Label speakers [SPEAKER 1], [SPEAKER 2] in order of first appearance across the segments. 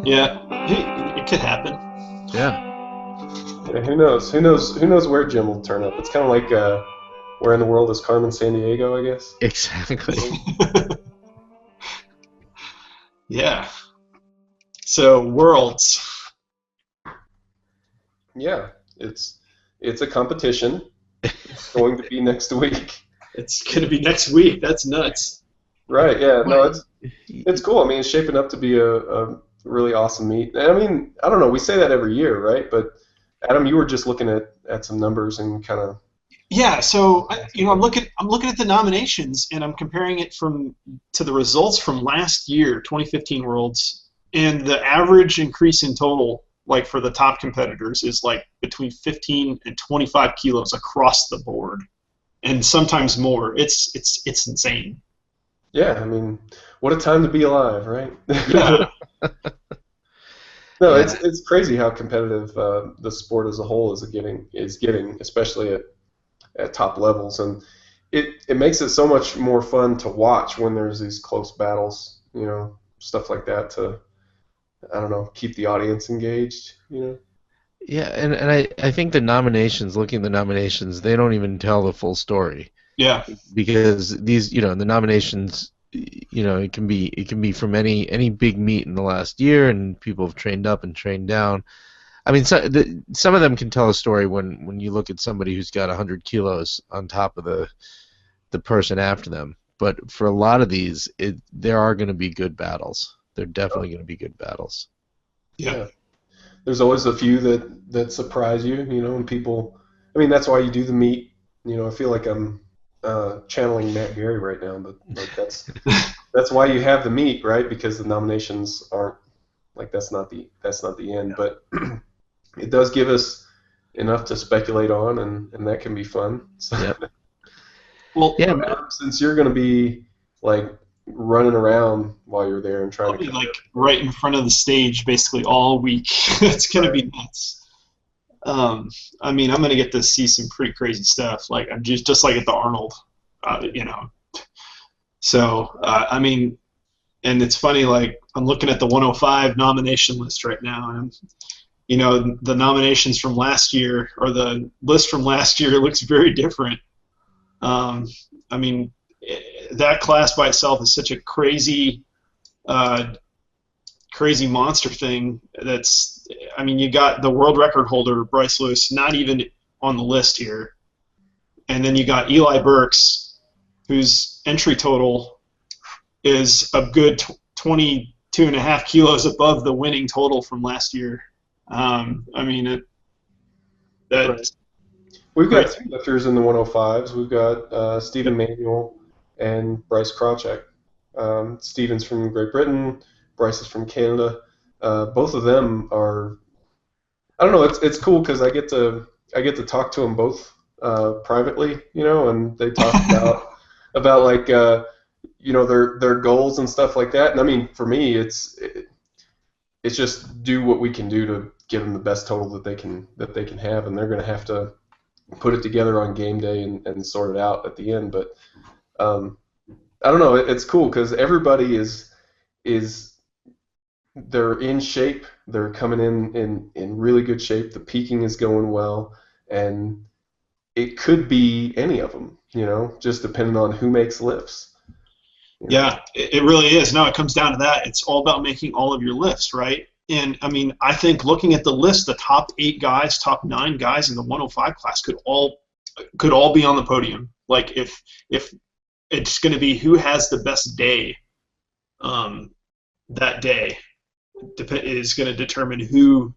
[SPEAKER 1] Yeah, it could happen.
[SPEAKER 2] Yeah,
[SPEAKER 3] Yeah, who knows? Who knows? Who knows where Jim will turn up? It's kind of like where in the world is Carmen San Diego? I guess.
[SPEAKER 2] exactly.
[SPEAKER 1] Yeah. So worlds.
[SPEAKER 3] Yeah, it's a competition. It's going to be next week.
[SPEAKER 1] It's gonna be next week. That's nuts.
[SPEAKER 3] Right? Yeah. No,
[SPEAKER 2] Well,
[SPEAKER 3] it's cool. I mean, it's shaping up to be a really awesome meet. And I mean, I don't know. We say that every year, right? But Adam, you were just looking at some numbers and kind of.
[SPEAKER 1] Yeah. So I'm looking at the nominations and I'm comparing it from to the results from last year, 2015 Worlds, and the average increase in total, like for the top competitors, is like between 15 and 25 kilos across the board, and sometimes more. It's insane.
[SPEAKER 3] Yeah, I mean, what a time to be alive, right?
[SPEAKER 1] Yeah.
[SPEAKER 3] No,
[SPEAKER 2] yeah,
[SPEAKER 3] it's crazy how competitive the sport as a whole is getting, especially at top levels, and it makes it so much more fun to watch when there's these close battles, stuff like that to I don't know keep the audience engaged.
[SPEAKER 2] yeah, and I think the nominations, looking at the nominations, they don't even tell the full story
[SPEAKER 1] Yeah.
[SPEAKER 2] because these, the nominations, it can be from any big meet in the last year, and people have trained up and trained down. I mean, some of them can tell a story when you look at somebody who's got 100 kilos on top of the person after them. But for a lot of these, there are going to be good battles. They're definitely going to be good battles.
[SPEAKER 1] Yeah.
[SPEAKER 3] Yeah, there's always a few that surprise you, and people. I mean, that's why you do the meet. I feel like I'm channeling Matt Gary right now, but like that's why you have the meet, right? Because the nominations aren't like that's not the end, but it does give us enough to speculate on, and that can be fun. So,
[SPEAKER 2] Yep.
[SPEAKER 1] Well,
[SPEAKER 2] Yeah.
[SPEAKER 3] since you're going to be like running around while you're there and trying
[SPEAKER 1] I'll
[SPEAKER 3] to
[SPEAKER 1] be
[SPEAKER 3] cover
[SPEAKER 1] like right in front of the stage basically all week. It's gonna
[SPEAKER 3] right,
[SPEAKER 1] be nuts. I mean, I'm gonna get to see some pretty crazy stuff. Like I'm just like at the Arnold, you know. So I mean, and it's funny. Like I'm looking at the 105 nomination list right now, and the nominations from last year or the list from last year looks very different. Um, I mean, that class by itself is such a uh, crazy monster thing. I mean, you got the world record holder Bryce Lewis not even on the list here, and then you got Eli Burks, whose entry total is a good 22 and a half kilos above the winning total from last year. I mean,
[SPEAKER 3] right.
[SPEAKER 1] that's
[SPEAKER 3] We've got
[SPEAKER 1] great.
[SPEAKER 3] two lifters in the 105s. We've got Stephen Manuel and Bryce Krawczyk. Stephen's from Great Britain. Bryce is from Canada. Both of them are. I don't know. It's cool because I get to talk to them both privately, and they talk about like their goals and stuff like that. And I mean, for me, it's just do what we can do to give them the best total that they can have, and they're going to have to put it together on game day and sort it out at the end. But um, I don't know. It's cool because everybody is they're in shape. They're coming in really good shape. The peaking is going well, and it could be any of them, just depending on who makes lifts. You know.
[SPEAKER 1] Yeah, it really is. No, it comes down to that. It's all about making all of your lifts, right? And I mean, I think looking at the list, the top 8 guys, top 9 guys in the 105 class could all be on the podium. Like if it's going to be who has the best day um, that day is going to determine who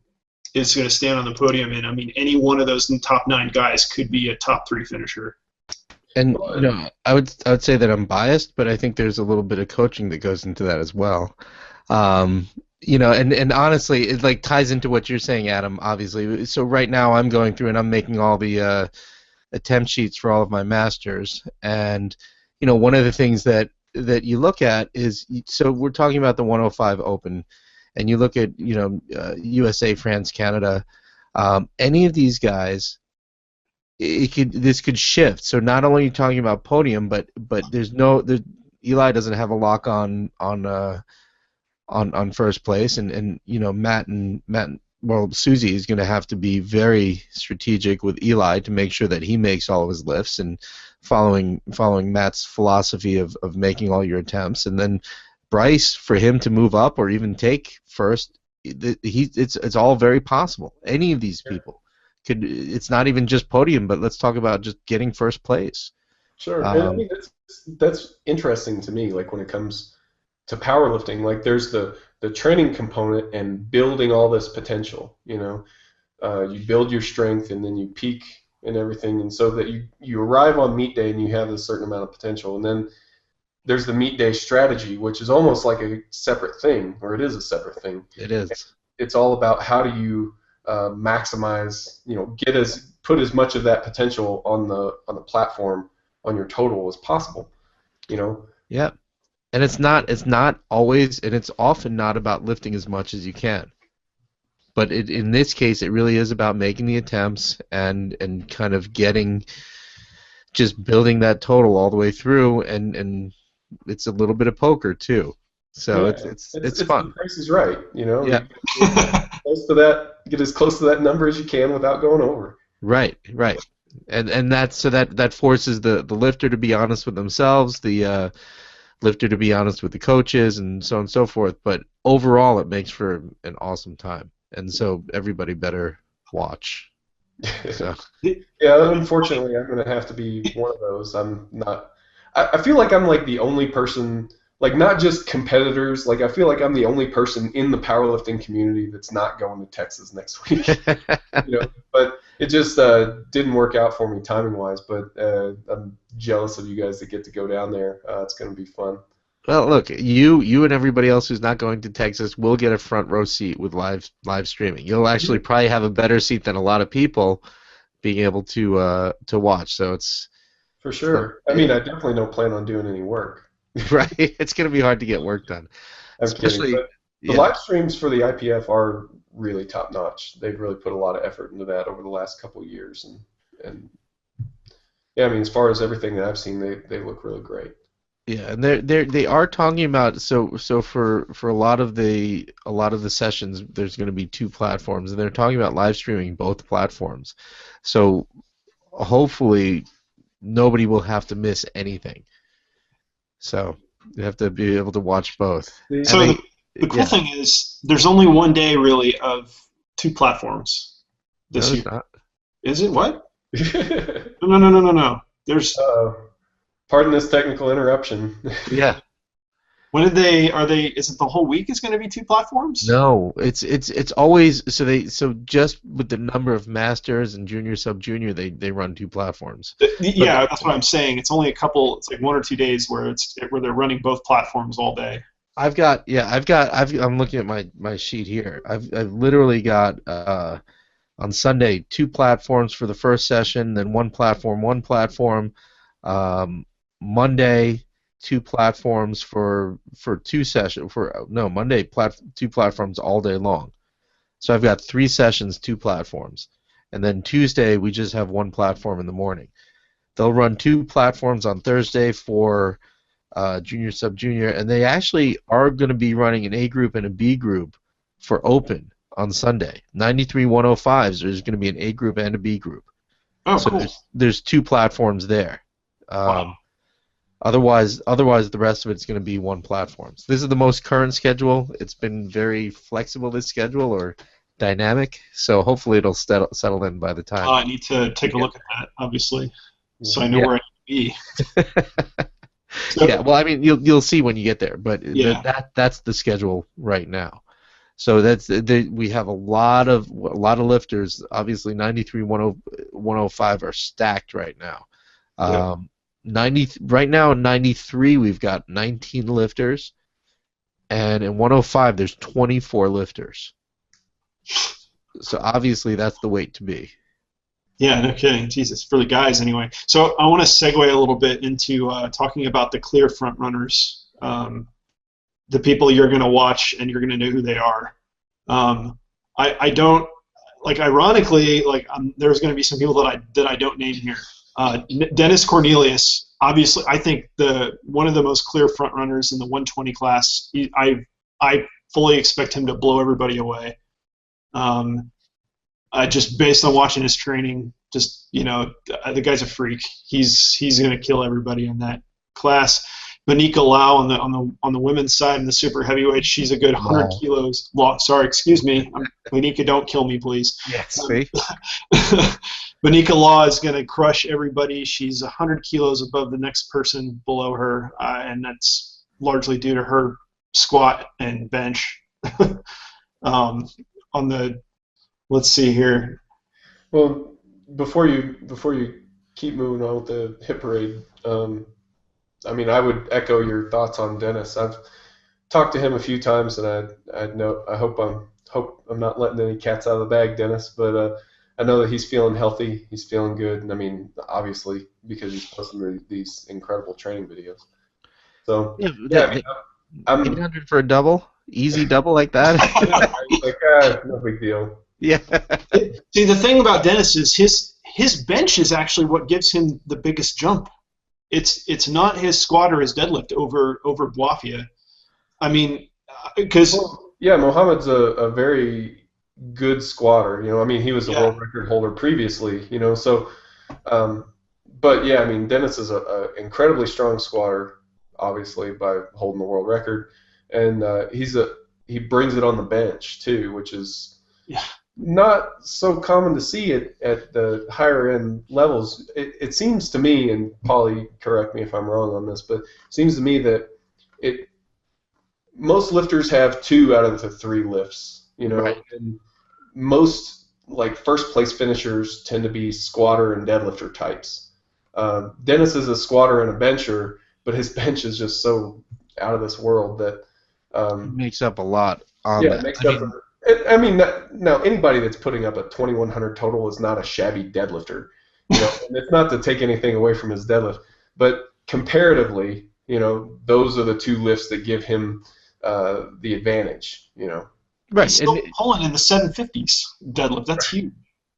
[SPEAKER 1] is going to stand on the podium. And I mean, any one of those top 9 guys could be a top 3 finisher.
[SPEAKER 2] And I would say that I'm biased, but I think there's a little bit of coaching that goes into that as well. And honestly, it like ties into what you're saying, Adam. Obviously, so right now I'm going through and I'm making all the attempt sheets for all of my masters, and one of the things that you look at is, so we're talking about the 105 Open, and you look at USA, France, Canada, any of these guys. This could shift. So not only are you talking about podium, but Eli doesn't have a lock on on first place, and well, Susie is going to have to be very strategic with Eli to make sure that he makes all of his lifts and following Matt's philosophy of making all your attempts, and then Bryce, for him to move up or even take first, it's all very possible. Any of these people could. It's not even just podium, but let's talk about just getting first place.
[SPEAKER 3] Sure, and I mean that's interesting to me. Like when it comes to powerlifting, like there's the training component and building all this potential. You build your strength and then you peak and everything, and so that you arrive on meet day and you have a certain amount of potential, and then there's the meet day strategy, which is almost like a separate thing, or it is a separate thing.
[SPEAKER 2] It is.
[SPEAKER 3] It's all about how do you maximize, put as much of that potential on the platform, on your total as possible.
[SPEAKER 2] Yeah, and it's not always, and it's often not about lifting as much as you can. But in this case, it really is about making the attempts and kind of just building that total all the way through, and it's a little bit of poker too. So
[SPEAKER 3] yeah,
[SPEAKER 2] it's fun.
[SPEAKER 3] The price is right,
[SPEAKER 2] Yeah.
[SPEAKER 3] Get as close to that number as you can without going over.
[SPEAKER 2] Right. And that forces the lifter to be honest with themselves, the lifter to be honest with the coaches, and so on and so forth. But overall, it makes for an awesome time, and so everybody better watch. So.
[SPEAKER 3] Yeah, unfortunately, I'm going to have to be one of those. I'm not. I feel like I'm like the only person, like not just competitors. Like I feel like I'm the only person in the powerlifting community that's not going to Texas next week. But it just didn't work out for me timing wise. But I'm jealous of you guys that get to go down there. It's going to be fun.
[SPEAKER 2] Well, look, you and everybody else who's not going to Texas will get a front row seat with live streaming. You'll actually probably have a better seat than a lot of people being able to watch. So it's
[SPEAKER 3] for sure. I mean, I definitely don't plan on doing any work.
[SPEAKER 2] Right, it's going to be hard to get work done.
[SPEAKER 3] Especially the live streams for the IPF are really top notch. They've really put a lot of effort into that over the last couple of years, and yeah, I mean, as far as everything that I've seen, they look really great.
[SPEAKER 2] Yeah, and they are talking about so for a lot of the sessions, there's going to be two platforms, and they're talking about live streaming both platforms. So hopefully nobody will have to miss anything. So you have to be able to watch both.
[SPEAKER 1] So the cool thing is there's only one day really of two platforms this year.
[SPEAKER 2] Not.
[SPEAKER 1] Is it what? No. There's.
[SPEAKER 3] Pardon this technical interruption.
[SPEAKER 2] Yeah.
[SPEAKER 1] When did they? Is it the whole week? Is going to be two platforms?
[SPEAKER 2] No, it's always so just with the number of masters and junior sub junior they run two platforms.
[SPEAKER 1] Yeah, that's what I'm saying. It's only a couple. It's like 1 or 2 days where they're running both platforms all day.
[SPEAKER 2] I'm looking at my sheet here. I've literally got on Sunday 2 platforms for the first session, then one platform. Monday 2 platforms for 2 sessions. Monday 2 platforms all day long. So I've got 3 sessions, 2 platforms, and then Tuesday we just have 1 platform in the morning. They'll run 2 platforms on Thursday for junior sub junior, and they actually are going to be running an A group and a B group for open on Sunday. 93 105s. There's going to be an A group and a B group.
[SPEAKER 1] Oh,
[SPEAKER 2] so
[SPEAKER 1] cool.
[SPEAKER 2] There's 2 platforms there.
[SPEAKER 1] Wow.
[SPEAKER 2] Otherwise, the rest of it's going to be 1 platform. So this is the most current schedule. It's been very flexible, this schedule, or dynamic. So hopefully it'll settle in by the time.
[SPEAKER 1] I need to take a look at that, obviously, so I know where I need to be. So,
[SPEAKER 2] yeah, well, I mean, you'll see when you get there, but that's the schedule right now. So we have a lot of lifters. Obviously, 93 105 are stacked right now. 90 right now in 93 we've got 19 lifters, and in 105 there's 24 lifters. So obviously that's the weight to be.
[SPEAKER 1] Yeah, no kidding. Jesus, for the guys anyway. So I want to segue a little bit into talking about the clear front runners, the people you're going to watch and you're going to know who they are. I don't, like, ironically, like there's going to be some people that I don't name here. Dennis Cornelius, obviously, I think one of the most clear front runners in the 120 class. I fully expect him to blow everybody away. I just based on watching his training, just the guy's a freak. He's gonna kill everybody in that class. Monica Lau on the women's side in the super heavyweight, she's a good 100
[SPEAKER 2] Wow.
[SPEAKER 1] kilos. Sorry, excuse me, Monica, don't kill me, please.
[SPEAKER 2] Yes. See?
[SPEAKER 1] Monica Law is going to crush everybody. She's 100 kilos above the next person below her, and that's largely due to her squat and bench. On the, let's see here.
[SPEAKER 3] Well, before you keep moving on with the hit parade, I mean, I would echo your thoughts on Dennis. I've talked to him a few times, and I hope I'm not letting any cats out of the bag, Dennis. But I know that he's feeling healthy. He's feeling good. And I mean, obviously, because he's posting these incredible training videos. So yeah, I mean, I'm
[SPEAKER 2] 800 for a double, easy double like that.
[SPEAKER 3] like no big deal.
[SPEAKER 2] Yeah.
[SPEAKER 1] See, the thing about Dennis is his bench is actually what gives him the biggest jump. It's not his squat or his deadlift over Boafia. I mean, because
[SPEAKER 3] yeah, Mohammed's a very good squatter. I mean, he was a
[SPEAKER 1] Yeah.
[SPEAKER 3] world record holder previously. So, but yeah, I mean, Dennis is a incredibly strong squatter, obviously by holding the world record, and he brings it on the bench too, which is
[SPEAKER 1] Yeah.
[SPEAKER 3] not so common to see it at the higher end levels. It seems to me, and Paulie, correct me if I'm wrong on this, but it seems to me that most lifters have 2 out of the 3 lifts,
[SPEAKER 2] Right.
[SPEAKER 3] and most like first place finishers tend to be squatter and deadlifter types. Dennis is a squatter and a bencher, but his bench is just so out of this world that
[SPEAKER 2] Makes up a lot on
[SPEAKER 3] yeah,
[SPEAKER 2] that.
[SPEAKER 3] it makes up. I mean, now anybody that's putting up a 2100 total is not a shabby deadlifter. And it's not to take anything away from his deadlift, but comparatively, those are the 2 lifts that give him the advantage.
[SPEAKER 2] Right.
[SPEAKER 1] He's still pulling in the 750s deadlift. That's huge.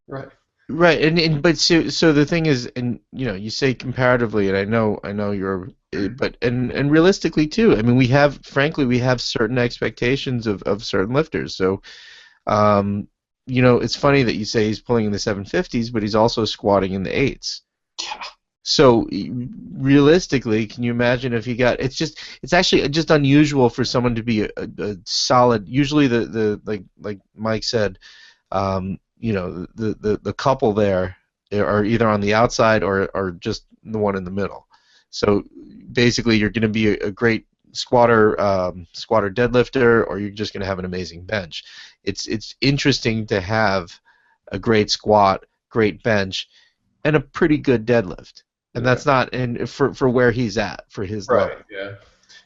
[SPEAKER 3] Right.
[SPEAKER 2] Right, but so the thing is, and you say comparatively, and I know you're, but and realistically too. I mean, we have certain expectations of certain lifters. So, it's funny that you say he's pulling in the 750s, but he's also squatting in the 8s.
[SPEAKER 1] Yeah.
[SPEAKER 2] So realistically, can you imagine if he got? It's actually just unusual for someone to be a solid. Usually, the like Mike said. The couple there are either on the outside or just the one in the middle. So basically, you're going to be a great squatter deadlifter, or you're just going to have an amazing bench. It's interesting to have a great squat, great bench, and a pretty good deadlift. And that's not for where he's at for his
[SPEAKER 3] right.
[SPEAKER 2] level.
[SPEAKER 3] Yeah.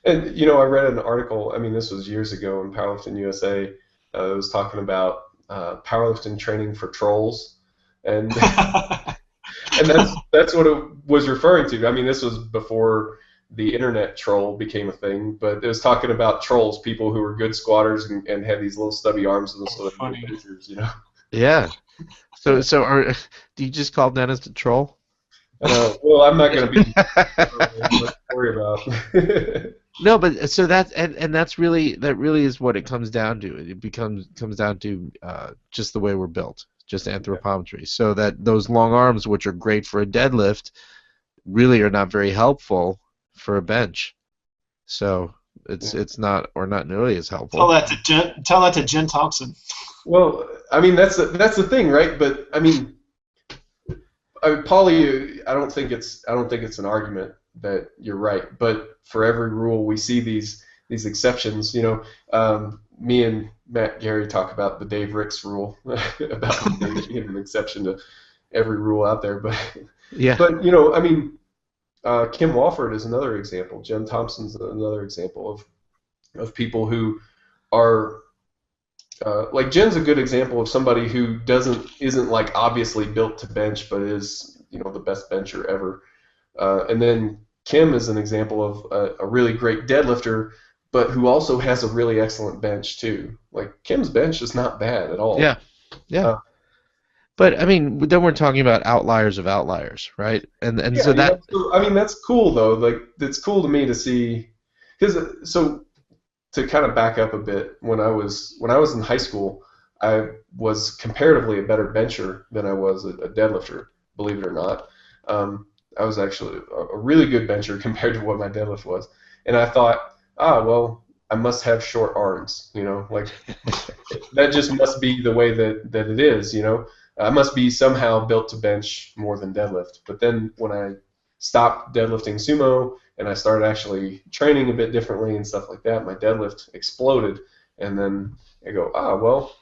[SPEAKER 3] And I read an article. I mean, this was years ago in Powerlifting USA. It was talking about powerlifting training for trolls, and that's what it was referring to. I mean, this was before the internet troll became a thing, but it was talking about trolls, people who were good squatters and had these little stubby arms and those little pictures,
[SPEAKER 2] Yeah. So do you just call Dennis a troll?
[SPEAKER 3] Well, I'm not going to be much to worry about.
[SPEAKER 2] No, but so that's and that really is what it comes down to. It comes down to just the way we're built, just anthropometry. So that those long arms, which are great for a deadlift, really are not very helpful for a bench. So it's not nearly as helpful.
[SPEAKER 1] Tell that to Jen Thompson.
[SPEAKER 3] Well, I mean that's the thing, right? But I mean, Paulie, I don't think it's an argument that you're right. But for every rule, we see these exceptions. Me and Matt Gary talk about the Dave Ricks rule about being an exception to every rule out there. But
[SPEAKER 2] yeah.
[SPEAKER 3] But I mean, Kim Walford is another example. Jen Thompson's another example of people who are. Like Jen's a good example of somebody who isn't like obviously built to bench, but is the best bencher ever. And then Kim is an example of a really great deadlifter, but who also has a really excellent bench too. Like Kim's bench is not bad at all.
[SPEAKER 2] Yeah. But I mean, then we're talking about outliers of outliers, right? And
[SPEAKER 3] yeah,
[SPEAKER 2] so that
[SPEAKER 3] I mean that's cool though. Like it's cool to me to see because to kind of back up a bit, when I was in high school, I was comparatively a better bencher than I was a deadlifter, believe it or not. I was actually a really good bencher compared to what my deadlift was, and I thought, well, I must have short arms, like that just must be the way that it is, I must be somehow built to bench more than deadlift. But then when I stopped deadlifting sumo and I started actually training a bit differently and stuff like that, my deadlift exploded. And then I go, well,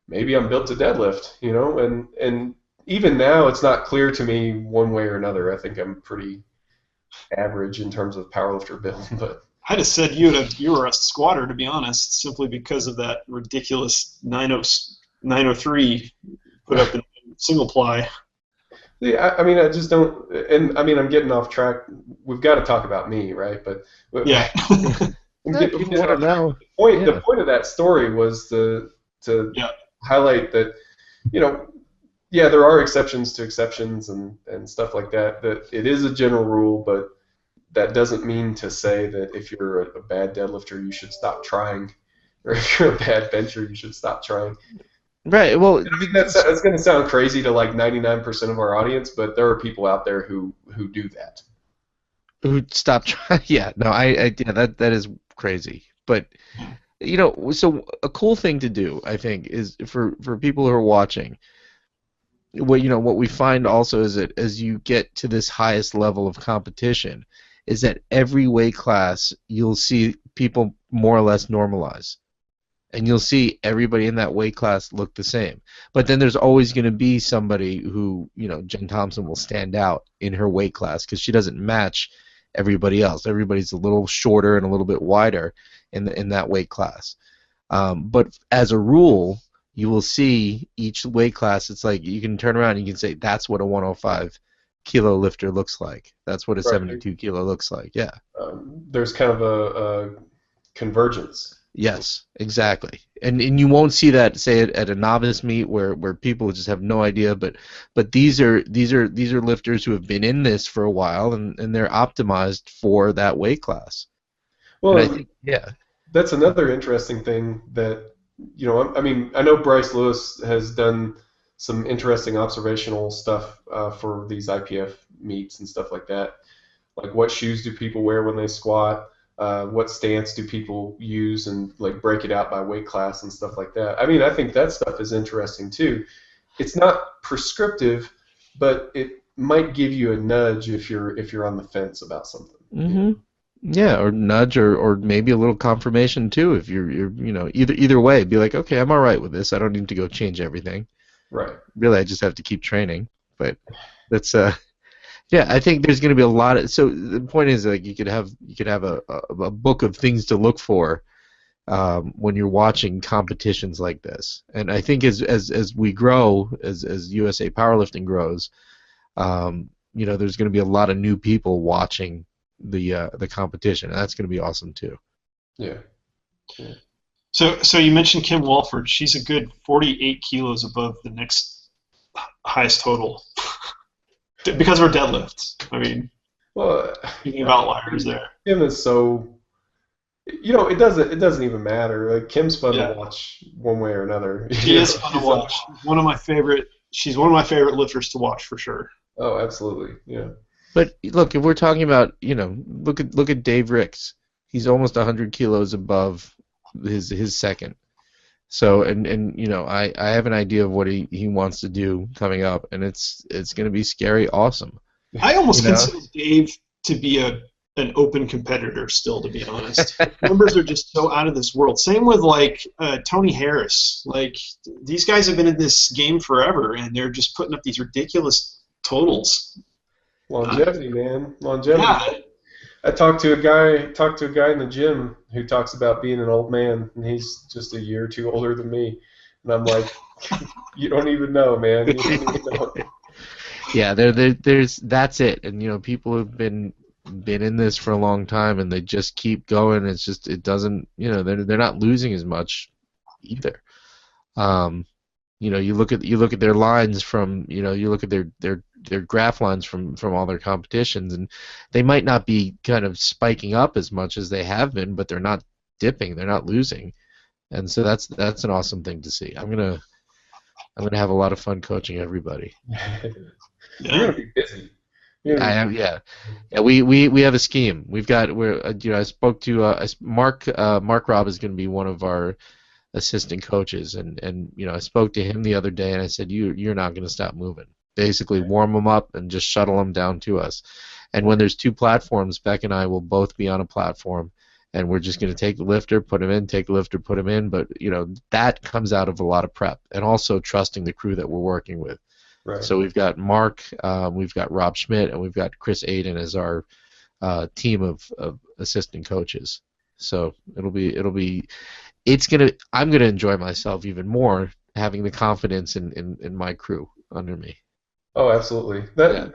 [SPEAKER 3] maybe I'm built to deadlift, and even now it's not clear to me one way or another. I think I'm pretty average in terms of powerlifter build, but
[SPEAKER 1] I'd have said you were a squatter, to be honest, simply because of that ridiculous 903 put up in single ply.
[SPEAKER 3] yeah, I mean, I just don't, and I mean, I'm getting off track. We've got to talk about me, right? But
[SPEAKER 1] Yeah.
[SPEAKER 2] People want to know.
[SPEAKER 3] The point of that story was to
[SPEAKER 1] Yeah.
[SPEAKER 3] highlight that, yeah, there are exceptions to exceptions and stuff like that. That it is a general rule, but that doesn't mean to say that if you're a bad deadlifter, you should stop trying, or if you're a bad bencher, you should stop trying.
[SPEAKER 2] Right. Well,
[SPEAKER 3] I mean, that's going to sound crazy to like 99% of our audience, but there are people out there who do that.
[SPEAKER 2] who stop trying? Yeah. No. Yeah. That is crazy. But so a cool thing to do, I think, is for people who are watching. What we find also is that as you get to this highest level of competition, is that every weight class you'll see people more or less normalize. And you'll see everybody in that weight class look the same. But then there's always going to be somebody who, Jen Thompson will stand out in her weight class because she doesn't match everybody else. Everybody's a little shorter and a little bit wider in that weight class. But as a rule, you will see each weight class, it's like you can turn around and you can say, that's what a 105 kilo lifter looks like. That's what a 72 kilo looks like. Yeah.
[SPEAKER 3] There's kind of a convergence.
[SPEAKER 2] Yes, exactly. And you won't see that, say, at a novice meet where people just have no idea, but these are lifters who have been in this for a while and they're optimized for that weight class.
[SPEAKER 3] Well,
[SPEAKER 2] and I think, yeah.
[SPEAKER 3] That's another interesting thing that, I mean, I know Bryce Lewis has done some interesting observational stuff for these IPF meets and stuff like that. Like, what shoes do people wear when they squat? What stance do people use, and like break it out by weight class and stuff like that. I mean, I think that stuff is interesting too. It's not prescriptive, but it might give you a nudge if you're on the fence about something.
[SPEAKER 2] Mm-hmm. Yeah, or nudge, or maybe a little confirmation too. If you're either way, be like, okay, I'm all right with this. I don't need to go change everything.
[SPEAKER 3] Right.
[SPEAKER 2] Really, I just have to keep training. But that's yeah, I think there's going to be a lot of. So the point is, like, you could have a book of things to look for when you're watching competitions like this. And I think as we grow, as USA powerlifting grows, there's going to be a lot of new people watching the competition, and that's going to be awesome too.
[SPEAKER 3] Yeah.
[SPEAKER 1] So you mentioned Kim Walford. She's a good 48 kilos above the next highest total. Because of her deadlifts. I mean,
[SPEAKER 3] well,
[SPEAKER 1] speaking of outliers there.
[SPEAKER 3] Kim is so, it doesn't even matter. Like, Kim's fun to watch one way or another.
[SPEAKER 1] She is fun to watch. She's one of my favorite lifters to watch for sure.
[SPEAKER 3] Oh, absolutely, yeah.
[SPEAKER 2] But look, if we're talking about, look at Dave Ricks. He's almost 100 kilos above his second. So I have an idea of what he wants to do coming up, and it's going to be scary awesome.
[SPEAKER 1] I almost consider Dave to be an open competitor still, to be honest. Numbers are just so out of this world. Same with like Tony Harris. Like, these guys have been in this game forever, and they're just putting up these ridiculous totals.
[SPEAKER 3] Longevity, man. Longevity.
[SPEAKER 1] Yeah.
[SPEAKER 3] I talked to a guy in the gym who talks about being an old man, and he's just a year or two older than me. And I'm like, you don't even know, man. You don't even know.
[SPEAKER 2] Yeah, there's that's it. And people have been in this for a long time, and they just keep going. It's just, it doesn't, they're not losing as much either. You look at their lines from, you look at their graph lines from all their competitions, and they might not be kind of spiking up as much as they have been, but they're not dipping, they're not losing, and so that's an awesome thing to see. I'm gonna have a lot of fun coaching everybody.
[SPEAKER 3] You're
[SPEAKER 1] Yeah.
[SPEAKER 3] gonna be busy. You're
[SPEAKER 2] I
[SPEAKER 3] gonna
[SPEAKER 2] am, yeah. Yeah, we have a scheme. We're I spoke to Mark Robb is going to be one of our assistant coaches, and I spoke to him the other day, and I said you're not going to stop moving. Basically, warm them up and just shuttle them down to us. And when there's two platforms, Beck and I will both be on a platform, and we're just going to take the lifter, put him in, take the lifter, put him in. But that comes out of a lot of prep, and also trusting the crew that we're working with.
[SPEAKER 3] right.
[SPEAKER 2] So we've got Mark, we've got Rob Schmidt, and we've got Chris Aiden as our team of assistant coaches. So I'm gonna enjoy myself even more having the confidence in my crew under me.
[SPEAKER 3] Oh, absolutely.
[SPEAKER 2] Yeah.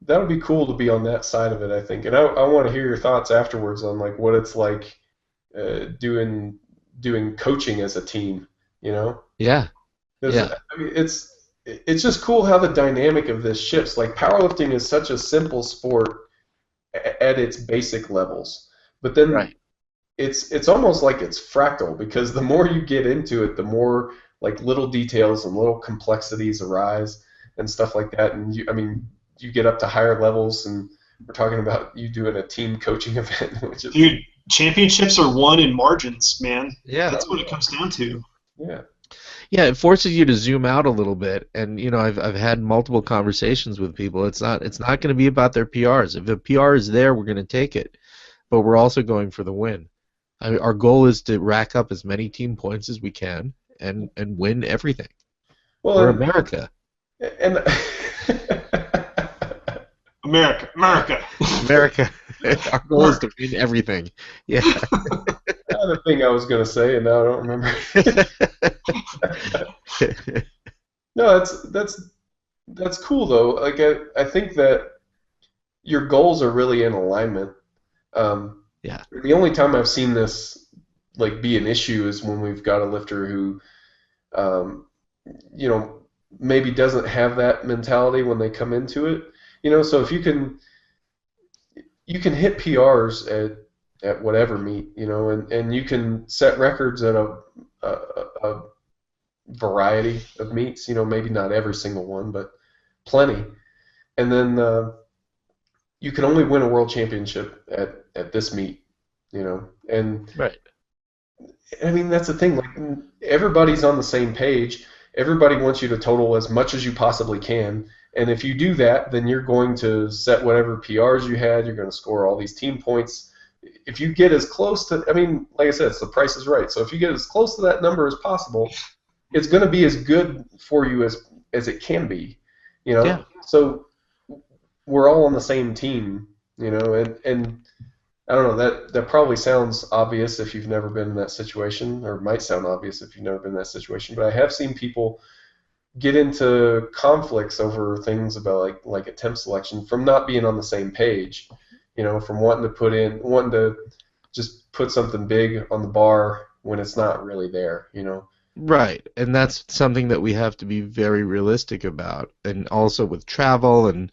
[SPEAKER 3] That would be cool to be on that side of it, I think. And I want to hear your thoughts afterwards on like what it's like doing coaching as a team. You know,
[SPEAKER 2] Yeah.
[SPEAKER 3] 'Cause,
[SPEAKER 2] Yeah.
[SPEAKER 3] I mean, it's just cool how the dynamic of this shifts. Like powerlifting is such a simple sport at its basic levels, but then
[SPEAKER 2] Right.
[SPEAKER 3] it's almost like it's fractal because the more you get into it, the more like little details and little complexities arise and stuff like that. And I mean, you get up to higher levels, and we're talking about you doing a team coaching event, which is
[SPEAKER 1] Dude, championships are won in margins, man.
[SPEAKER 2] Yeah.
[SPEAKER 1] That's what it comes down to.
[SPEAKER 3] yeah,
[SPEAKER 2] Yeah, it forces you to zoom out a little bit, and I've had multiple conversations with people. It's not going to be about their PRs. If a PR is there, we're going to take it, but we're also going for the win. Our goal is to rack up as many team points as we can and win everything.
[SPEAKER 3] well,
[SPEAKER 2] We're America.
[SPEAKER 3] and
[SPEAKER 1] America, America.
[SPEAKER 2] America. Our goal is to win everything. Yeah.
[SPEAKER 3] another thing I was gonna say, and now I don't remember. No, that's cool though. Like I think that your goals are really in alignment.
[SPEAKER 2] Yeah.
[SPEAKER 3] The only time I've seen this like be an issue is when we've got a lifter who, um, you know, maybe doesn't have that mentality when they come into it. So if you can hit PRs at whatever meet, and you can set records at a variety of meets, maybe not every single one, but plenty. And then you can only win a world championship at this meet, and
[SPEAKER 2] Right.
[SPEAKER 3] I mean that's the thing. Like everybody's on the same page. Everybody wants you to total as much as you possibly can, and if you do that, then you're going to set whatever PRs you had. You're going to score all these team points. If you get as close to, I mean, like I said, it's the price is right. So if you get as close to that number as possible, it's going to be as good for you as it can be,
[SPEAKER 2] Yeah.
[SPEAKER 3] So we're all on the same team, and I don't know, that probably sounds obvious if you've never been in that situation, or might sound obvious if you've never been in that situation, but I have seen people get into conflicts over things about like attempt selection from not being on the same page, from wanting to just put something big on the bar when it's not really there.
[SPEAKER 2] Right. And that's something that we have to be very realistic about. And also with travel and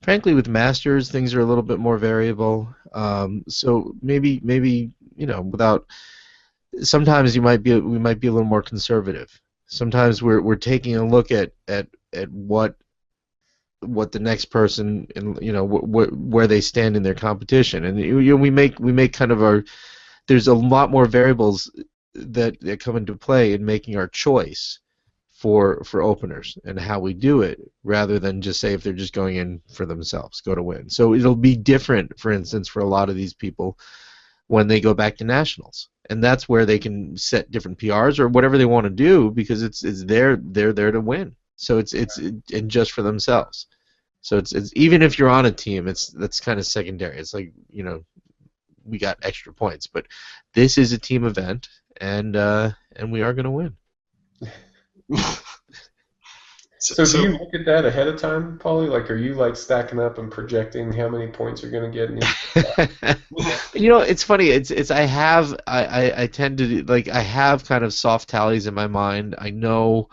[SPEAKER 2] frankly with masters, things are a little bit more variable. So maybe without sometimes we might be a little more conservative. Sometimes we're taking a look at what the next person and where they stand in their competition, and we make kind of there's a lot more variables that come into play in making our choice for openers and how we do it, rather than just say if they're just going in for themselves, go to win. So it'll be different, for instance, for a lot of these people when they go back to nationals, and that's where they can set different PRs or whatever they want to do because they're there to win. So it's and just for themselves. So it's even if you're on a team, that's kind of secondary. It's like we got extra points, but this is a team event, and we are going to win.
[SPEAKER 3] So do you look at that ahead of time, Paulie? Like, are you like stacking up and projecting how many points you're going to get in each?
[SPEAKER 2] It's funny. It's I tend to like I have kind of soft tallies in my mind. I know,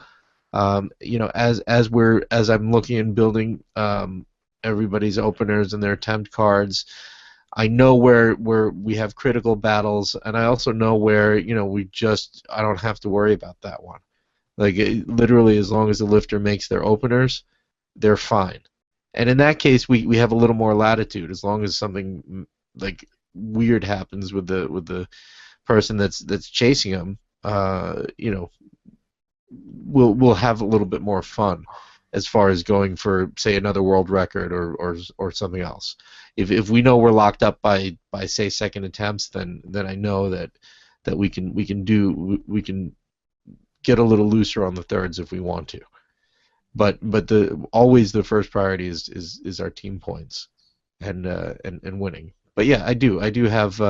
[SPEAKER 2] as I'm looking and building everybody's openers and their attempt cards, I know where we have critical battles, and I also know where I don't have to worry about that one. Like literally, as long as the lifter makes their openers, they're fine. And in that case, we have a little more latitude as long as something like weird happens with the person that's chasing them. We'll have a little bit more fun as far as going for, say, another world record or something else. If we know we're locked up by say second attempts, then I know that we can get a little looser on the thirds if we want to. But always the first priority is our team points and winning. But yeah, I do have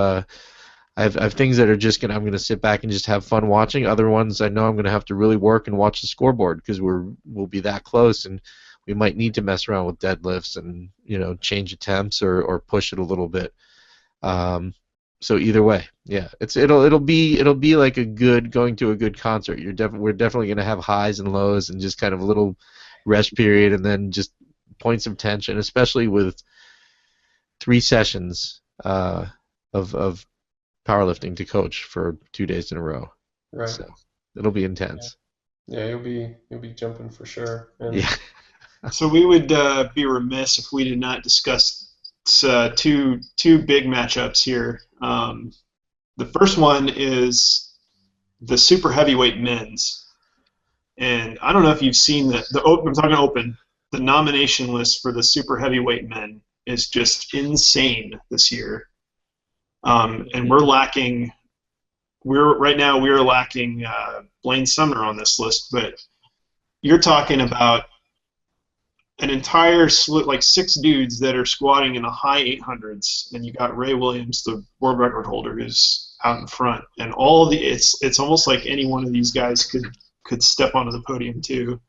[SPEAKER 2] I have things that are I'm gonna sit back and just have fun watching. Other ones I know I'm gonna have to really work and watch the scoreboard because we'll be that close, and we might need to mess around with deadlifts and change attempts or push it a little bit. So either way, yeah, it'll be like going to a good concert. We're definitely gonna have highs and lows and just kind of a little rest period and then just points of tension, especially with 3 sessions of powerlifting to coach for 2 days in a row.
[SPEAKER 3] Right.
[SPEAKER 2] So it'll be intense.
[SPEAKER 3] Yeah, you'll be jumping for sure. And
[SPEAKER 2] yeah.
[SPEAKER 1] So we would be remiss if we did not discuss two big matchups here. The first one is the super heavyweight men's, and I don't know if you've seen I'm talking open. The nomination list for the super heavyweight men is just insane this year. And we're lacking. Right now we are lacking Blaine Sumner on this list, but you're talking about an entire like 6 dudes that are squatting in the high 800s, and you got Ray Williams, the world record holder, who's out in front, and it's almost like any one of these guys could step onto the podium too.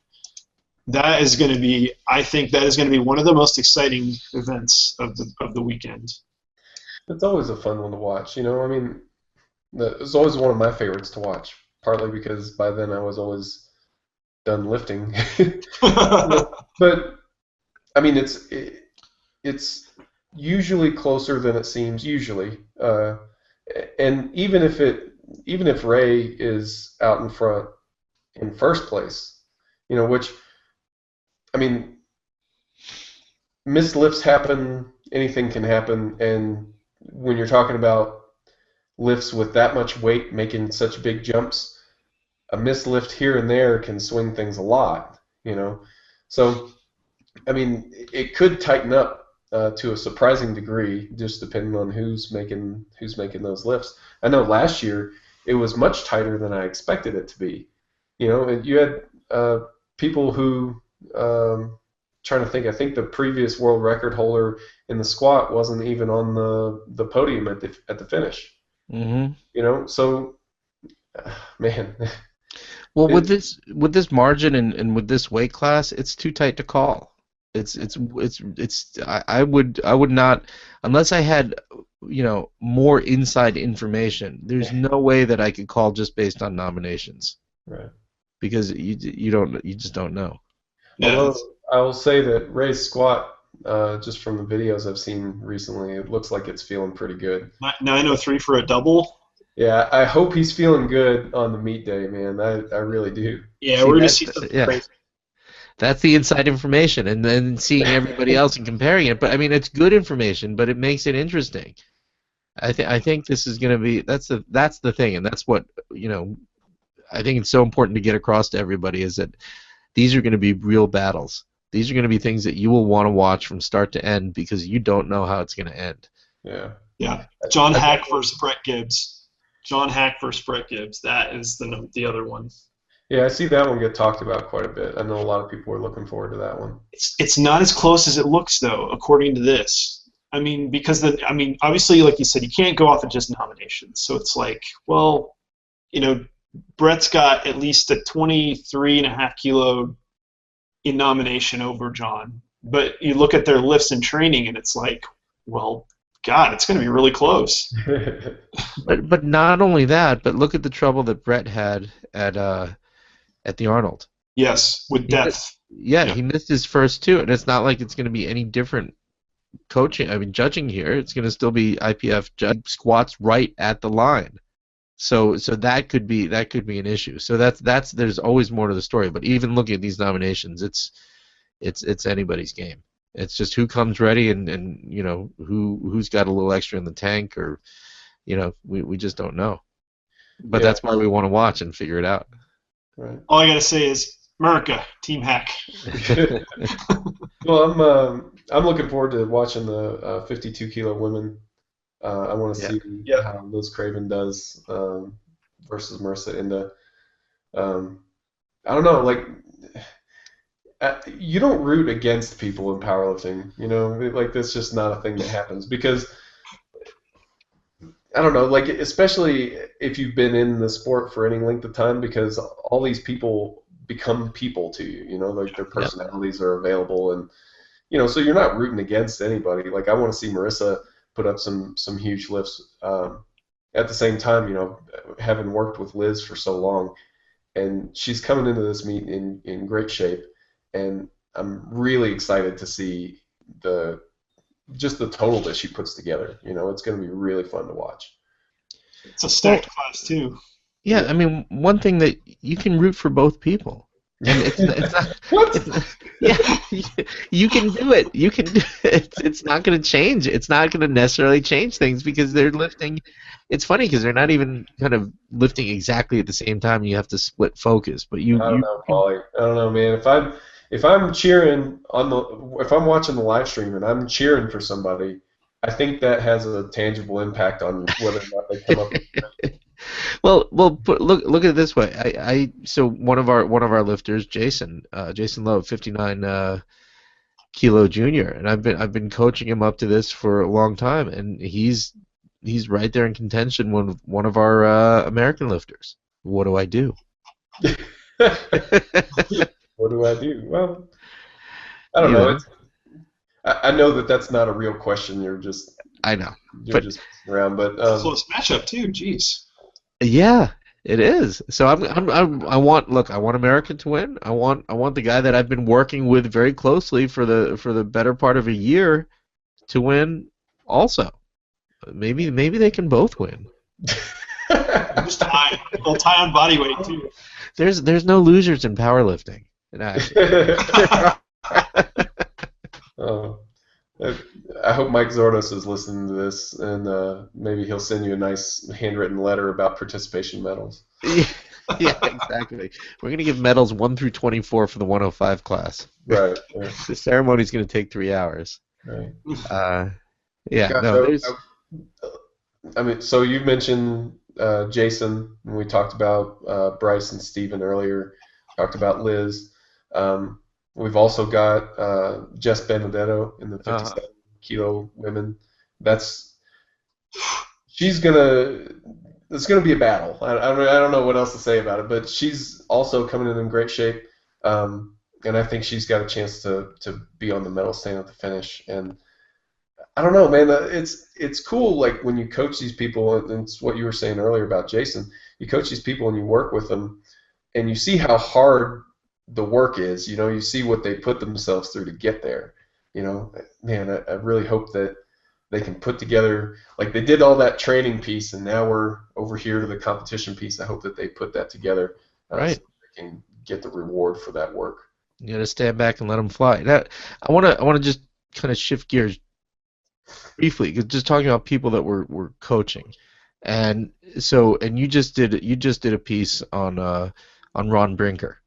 [SPEAKER 1] That is going to be, I think, that is going to be one of the most exciting events of the weekend.
[SPEAKER 3] It's always a fun one to watch. I mean, it's always one of my favorites to watch, partly because by then I was always done lifting. But I mean, it's usually closer than it seems. Usually, and even if Ray is out in front in first place, which I mean, missed lifts happen. Anything can happen, and when you're talking about lifts with that much weight making such big jumps, a missed lift here and there can swing things a lot, So, I mean, it could tighten up to a surprising degree, just depending on who's making those lifts. I know last year it was much tighter than I expected it to be. And you had people who trying to think. I think the previous world record holder in the squat wasn't even on the podium at the finish.
[SPEAKER 2] Mm-hmm.
[SPEAKER 3] So man.
[SPEAKER 2] Well, with this margin and with this weight class, it's too tight to call. I would not, unless I had more inside information. There's no way that I could call just based on nominations.
[SPEAKER 3] Right.
[SPEAKER 2] Because you just don't know.
[SPEAKER 3] Although I will say that Ray's squat, just from the videos I've seen recently, it looks like it's feeling pretty good.
[SPEAKER 1] 903 for a double.
[SPEAKER 3] Yeah, I hope he's feeling good on the meet day, man. I really do.
[SPEAKER 1] Yeah, we're gonna see something crazy.
[SPEAKER 2] That's the inside information, and then seeing everybody else and comparing it. But I mean, it's good information, but it makes it interesting. I think this is gonna be that's the thing, and that's what I think it's so important to get across to everybody is that these are going to be real battles. These are going to be things that you will want to watch from start to end because you don't know how it's going to end.
[SPEAKER 3] Yeah.
[SPEAKER 1] Yeah. John Hack versus Brett Gibbs. John Hack versus Brett Gibbs. That is the other one.
[SPEAKER 3] Yeah, I see that one get talked about quite a bit. I know a lot of people are looking forward to that one.
[SPEAKER 1] It's not as close as it looks, though, according to this. I mean, because obviously, like you said, you can't go off of just nominations. So it's like, well, Brett's got at least a 23.5 kilo in nomination over John. But you look at their lifts and training, and it's like, well, God, it's going to be really close.
[SPEAKER 2] But not only that, but look at the trouble that Brett had at the Arnold.
[SPEAKER 1] Yes, with depth.
[SPEAKER 2] He missed his first 2, and it's not like it's going to be any different coaching. I mean, judging here, it's going to still be IPF squats right at the line. So that could be an issue. So that's there's always more to the story. But even looking at these nominations, it's anybody's game. It's just who comes ready and you know who's got a little extra in the tank, or you know we just don't know. But
[SPEAKER 3] Yeah.
[SPEAKER 2] that's why we want to watch and figure it out.
[SPEAKER 3] Right.
[SPEAKER 1] All I gotta say is America, Team Hack.
[SPEAKER 3] Well, I'm looking forward to watching the 52 kilo women. I want to
[SPEAKER 2] Yeah.
[SPEAKER 3] see
[SPEAKER 1] Yep.
[SPEAKER 3] how Liz Craven does versus Marissa Inda. I don't know, like you don't root against people in powerlifting, you know, like that's just not a thing that happens because I don't know, like especially if you've been in the sport for any length of time, because all these people become people to you, you know, like their
[SPEAKER 2] Yep.
[SPEAKER 3] personalities are available, and you know, so you're not rooting against anybody. Like I want to see Marissa put up some huge lifts. At the same time, you know, having worked with Liz for so long, and she's coming into this meet in great shape, and I'm really excited to see the just the total that she puts together. You know, it's going to be really fun to watch.
[SPEAKER 1] It's a stacked class too.
[SPEAKER 2] Yeah, I mean, one thing that you can root for both people, and it's not.
[SPEAKER 3] What?
[SPEAKER 2] It's not yeah, you can do it. You can do it. It's not going to change. It's not going to necessarily change things because they're lifting. It's funny because they're not even kind of lifting exactly at the same time. You have to split focus, but
[SPEAKER 3] I don't know, Paulie. I don't know, man. If I'm cheering on if I'm watching the live stream and I'm cheering for somebody, I think that has a tangible impact on whether or not they come up.
[SPEAKER 2] Well, look at it this way. So one of our lifters, Jason Lowe, 59 kilo junior, and I've been coaching him up to this for a long time, and he's right there in contention with one of our American lifters. What do I do?
[SPEAKER 3] What do I do? Well, I don't
[SPEAKER 2] You
[SPEAKER 3] know.
[SPEAKER 2] know,
[SPEAKER 3] I know that that's not a real question.
[SPEAKER 2] I know,
[SPEAKER 3] You're
[SPEAKER 2] but
[SPEAKER 3] just messing around. But
[SPEAKER 1] Close matchup too. Jeez.
[SPEAKER 2] yeah, it is. So I want America to win. I want the guy that I've been working with very closely for the better part of a year to win also. Maybe they can both win.
[SPEAKER 1] Just tie. They'll tie on body weight too.
[SPEAKER 2] There's no losers in powerlifting.
[SPEAKER 3] Oh, I hope Mike Zordos is listening to this, and maybe he'll send you a nice handwritten letter about participation medals.
[SPEAKER 2] Yeah, exactly. We're gonna give medals 1 through 24 for the 105 class.
[SPEAKER 3] Right. Yeah.
[SPEAKER 2] The ceremony's gonna take 3 hours.
[SPEAKER 3] Right.
[SPEAKER 2] Yeah.
[SPEAKER 3] Gosh,
[SPEAKER 2] No. There's.
[SPEAKER 3] I mean, so you mentioned Jason, and we talked about Bryce and Steven earlier. Talked about Liz. We've also got Jess Benedetto in the 57 kilo women. She's gonna. It's gonna be a battle. I don't know what else to say about it, but she's also coming in great shape, and I think she's got a chance to be on the medal stand at the finish. And I don't know, man. It's cool. Like when you coach these people, and it's what you were saying earlier about Jason. You coach these people and you work with them, and you see how hard the work is. You know, you see what they put themselves through to get there. You know, man, I really hope that they can put together, like they did all that training piece, and now we're over here to the competition piece. I hope that they put that together,
[SPEAKER 2] Right.
[SPEAKER 3] so they can get the reward for that work.
[SPEAKER 2] You got to stand back and let them fly. Now, I want to just kind of shift gears briefly, 'cause just talking about people that we're coaching, and you just did a piece on Ron Brinker,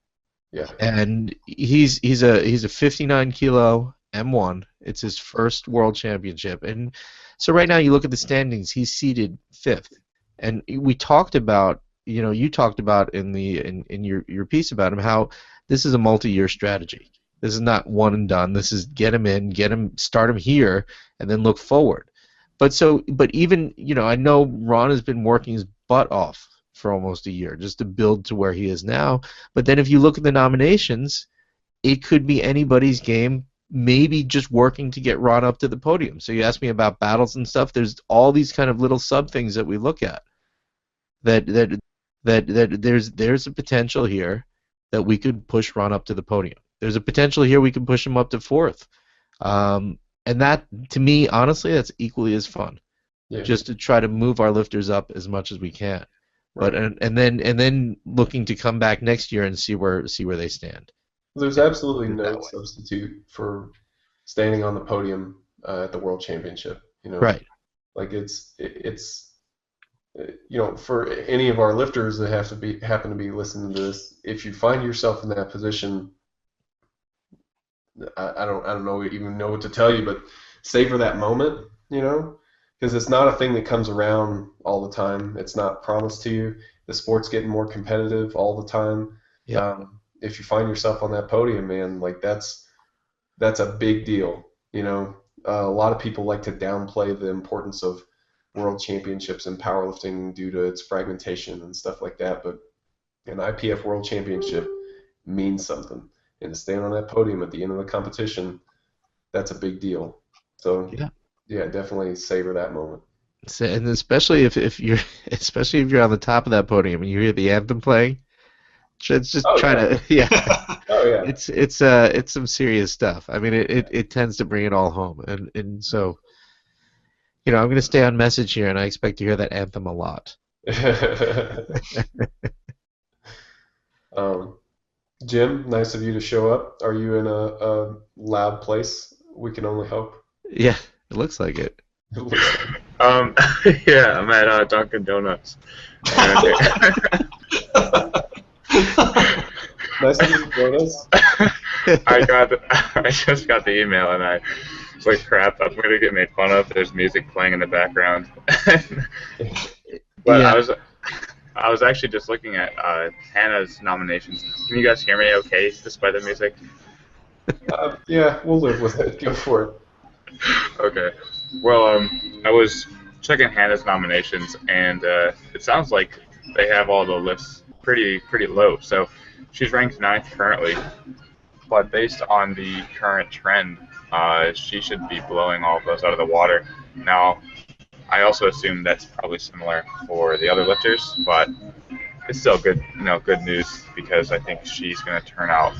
[SPEAKER 3] Yeah.
[SPEAKER 2] and he's a 59 kilo M1. It's his first world championship, and so right now you look at the standings, he's seated 5th, and we talked about, you talked about in your piece about him how this is a multi-year strategy. This is not one and done. This is get him, start him here, and then look forward. But even, I know Ron has been working his butt off for almost a year just to build to where he is now. But then if you look at the nominations, it could be anybody's game, maybe just working to get Ron up to the podium. So you asked me about battles and stuff. There's all these kind of little sub things that we look at. That there's a potential here that we could push Ron up to the podium. There's a potential here we can push him up to 4th. And that, to me, honestly, that's equally as fun.
[SPEAKER 3] Yeah,
[SPEAKER 2] Just to try to move our lifters up as much as we can. But
[SPEAKER 3] right.
[SPEAKER 2] and then looking to come back next year and see where they stand.
[SPEAKER 3] There's absolutely
[SPEAKER 2] Put it
[SPEAKER 3] no
[SPEAKER 2] that way.
[SPEAKER 3] substitute for standing on the podium at the World Championship.
[SPEAKER 2] Right.
[SPEAKER 3] Like it's for any of our lifters that happen to be listening to this, if you find yourself in that position, I don't even know what to tell you, but savor that moment, because it's not a thing that comes around all the time. It's not promised to you. The sport's getting more competitive all the time.
[SPEAKER 2] Yep.
[SPEAKER 3] If you find yourself on that podium, man, like that's a big deal. A lot of people like to downplay the importance of world championships in powerlifting due to its fragmentation and stuff like that, but an IPF world championship means something. And to stand on that podium at the end of the competition, that's a big deal. So,
[SPEAKER 2] Yeah.
[SPEAKER 3] yeah, definitely savor that moment.
[SPEAKER 2] And especially if you're especially if you're on the top of that podium and you hear the anthem playing, just
[SPEAKER 3] Oh
[SPEAKER 2] try
[SPEAKER 3] yeah.
[SPEAKER 2] to yeah.
[SPEAKER 3] Oh yeah.
[SPEAKER 2] It's some serious stuff. I mean, it tends to bring it all home, and so I'm going to stay on message here, and I expect to hear that anthem a lot.
[SPEAKER 3] um, Jim, nice of you to show up. Are you in a loud place? We can only hope.
[SPEAKER 2] Yeah, it looks like it.
[SPEAKER 3] It looks like.
[SPEAKER 4] Um, yeah, I'm at Dunkin' Donuts. And
[SPEAKER 3] Nice of you to join us.
[SPEAKER 4] I just got the email and I was like, crap, I'm gonna get made fun of. There's music playing in the background. But
[SPEAKER 2] Yeah.
[SPEAKER 4] I was actually just looking at Hannah's nominations. Can you guys hear me okay despite the music?
[SPEAKER 3] Yeah, we'll live with it. Go for it.
[SPEAKER 4] Okay. Well, I was checking Hannah's nominations, and it sounds like they have all the lifts pretty low. So she's ranked 9th currently, but based on the current trend, she should be blowing all of those out of the water. Now, I also assume that's probably similar for the other lifters, but it's still good, good news because I think she's going to turn out,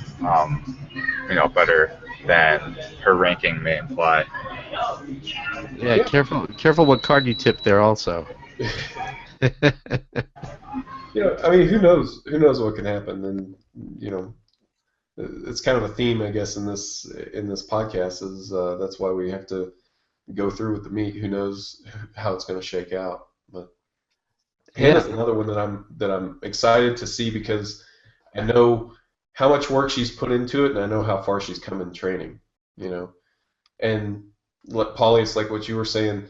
[SPEAKER 4] better than her ranking may imply.
[SPEAKER 2] Yeah,
[SPEAKER 3] Yeah.
[SPEAKER 2] careful what card you tip there also.
[SPEAKER 3] I mean, who knows? Who knows what can happen? And it's kind of a theme, I guess, in this podcast. Is that's why we have to go through with the meet. Who knows how it's going to shake out? But Hannah's another one that I'm excited to see because I know how much work she's put into it, and I know how far she's come in training. And Paulie, it's like what you were saying.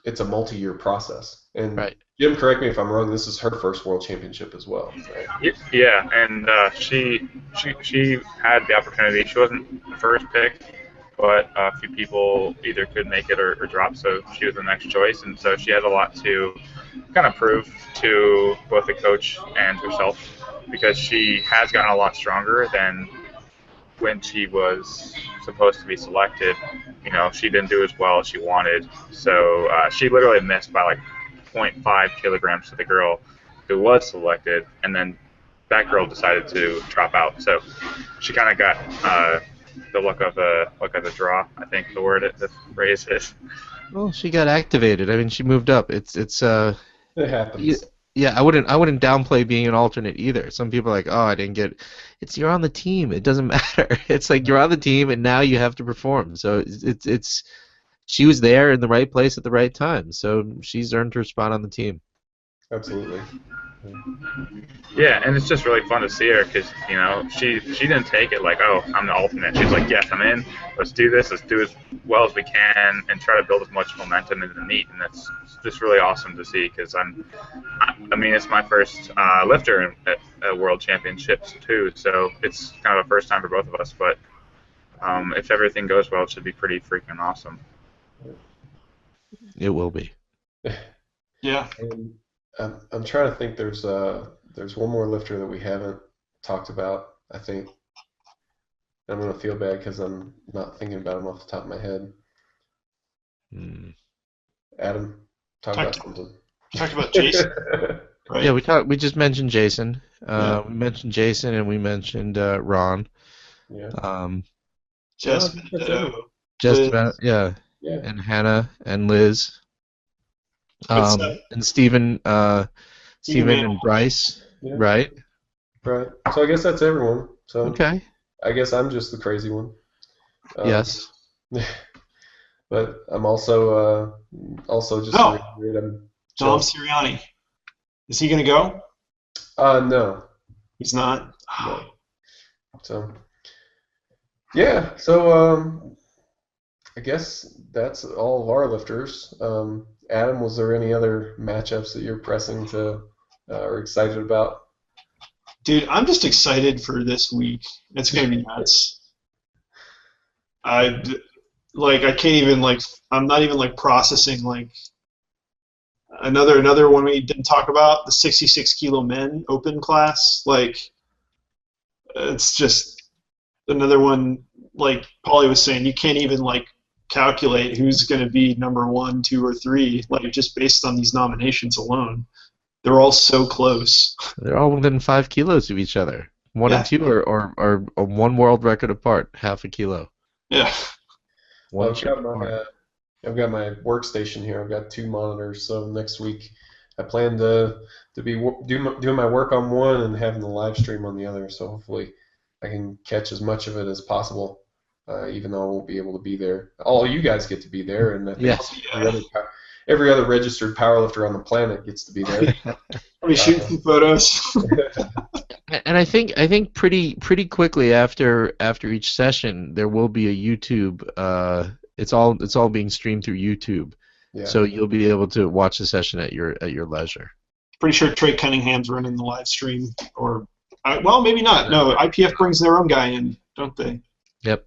[SPEAKER 3] It's a multi-year process. And
[SPEAKER 2] Right.
[SPEAKER 3] Jim, correct me if I'm wrong. This is her first world championship as well, right?
[SPEAKER 4] Yeah, and she had the opportunity. She wasn't the first pick, but a few people either could make it or drop, so she was the next choice, and so she had a lot to kind of prove to both the coach and herself because she has gotten a lot stronger than when she was supposed to be selected. She didn't do as well as she wanted, so she literally missed by like 0.5 kilograms to the girl who was selected, and then that girl decided to drop out. So she kind of got the luck of the draw. I think the phrase is.
[SPEAKER 2] Well, she got activated. I mean, she moved up. It's
[SPEAKER 3] It happens.
[SPEAKER 2] yeah. I wouldn't downplay being an alternate either. Some people are like, oh, I didn't get. You're on the team. It doesn't matter. It's like you're on the team, and now you have to perform. So it's she was there in the right place at the right time. So she's earned her spot on the team.
[SPEAKER 3] Absolutely.
[SPEAKER 4] Yeah, and it's just really fun to see her because she didn't take it like, oh, I'm the alternate. She's like, yes, I'm in. Let's do this. Let's do as well as we can and try to build as much momentum in the meet. And that's just really awesome to see because I mean, it's my first lifter at World Championships too, so it's kind of a first time for both of us. But if everything goes well, it should be pretty freaking awesome.
[SPEAKER 2] It will be.
[SPEAKER 1] Yeah.
[SPEAKER 3] And I'm trying to think. There's one more lifter that we haven't talked about. I think I'm gonna feel bad because I'm not thinking about him off the top of my head. Adam, talk about something.
[SPEAKER 1] Talked about Jason, right?
[SPEAKER 2] Yeah, we just mentioned Jason.
[SPEAKER 1] Yeah.
[SPEAKER 2] We mentioned Jason and we mentioned Ron.
[SPEAKER 3] Yeah. No, I
[SPEAKER 1] Jess
[SPEAKER 3] think that's
[SPEAKER 1] Benedetto.
[SPEAKER 3] everyone.
[SPEAKER 2] Just
[SPEAKER 1] Liz.
[SPEAKER 2] about, yeah.
[SPEAKER 3] Yeah.
[SPEAKER 2] And Hannah and Liz,
[SPEAKER 1] Good stuff.
[SPEAKER 2] and Stephen,
[SPEAKER 1] Stephen
[SPEAKER 2] Stephen
[SPEAKER 1] Manuel.
[SPEAKER 2] and Bryce,
[SPEAKER 3] Yeah.
[SPEAKER 2] right?
[SPEAKER 3] Right. So I guess that's everyone. So
[SPEAKER 2] Okay.
[SPEAKER 3] I guess I'm just the crazy one.
[SPEAKER 2] Yes.
[SPEAKER 3] But I'm also just
[SPEAKER 1] No.
[SPEAKER 3] to reiterate, I'm
[SPEAKER 1] Dom
[SPEAKER 3] jealous.
[SPEAKER 1] Sirianni. Is he going to go?
[SPEAKER 3] No.
[SPEAKER 1] He's not.
[SPEAKER 3] No. So yeah. So I guess that's all of our lifters. Adam, was there any other matchups that you're pressing to or excited about?
[SPEAKER 1] Dude, I'm just excited for this week. It's going to be nuts. I can't even I'm not even processing another one we didn't talk about, the 66 kilo men open class. It's just another one. Like Paulie was saying, you can't even calculate who's going to be number 1, 2, or 3, just based on these nominations alone. They're all so close.
[SPEAKER 2] They're all within 5 kilos of each other. 1
[SPEAKER 1] Yeah.
[SPEAKER 2] and 2 are one world record apart, half a kilo.
[SPEAKER 1] Yeah.
[SPEAKER 2] One
[SPEAKER 3] I've
[SPEAKER 2] chip
[SPEAKER 3] got
[SPEAKER 2] apart.
[SPEAKER 3] I've got my workstation here. I've got 2 monitors. So next week, I plan to be doing my work on one and having the live stream on the other. So hopefully, I can catch as much of it as possible. Even though I won't be able to be there. All you guys get to be there, and I think
[SPEAKER 2] Yes.
[SPEAKER 3] every other registered powerlifter on the planet gets to be there.
[SPEAKER 1] Let me shoot some photos.
[SPEAKER 2] And I think pretty quickly after each session there will be a YouTube. It's all being streamed through YouTube,
[SPEAKER 3] Yeah.
[SPEAKER 2] so you'll be able to watch the session at your leisure.
[SPEAKER 1] Pretty sure Trey Cunningham's running the live stream, or well, maybe not. No, IPF brings their own guy in, don't they?
[SPEAKER 2] Yep.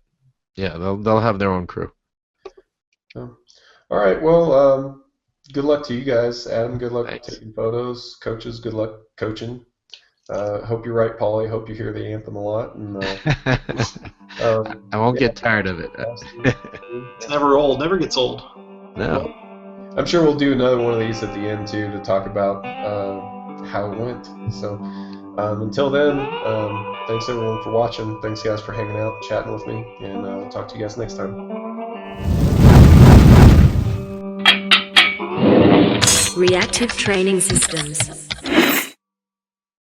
[SPEAKER 2] Yeah, they'll have their own crew.
[SPEAKER 3] So, all right. Well, good luck to you guys. Adam, good luck
[SPEAKER 2] Thanks.
[SPEAKER 3] taking photos. Coaches, good luck coaching. Hope you're right, Paulie. Hope you hear the anthem a lot. And
[SPEAKER 2] I won't get tired of it.
[SPEAKER 1] It's never old. Never gets old.
[SPEAKER 2] No.
[SPEAKER 3] I'm sure we'll do another one of these at the end too to talk about how it went. So until then, thanks everyone for watching. Thanks guys for hanging out, chatting with me, and I'll talk to you guys next time.
[SPEAKER 5] Reactive Training Systems.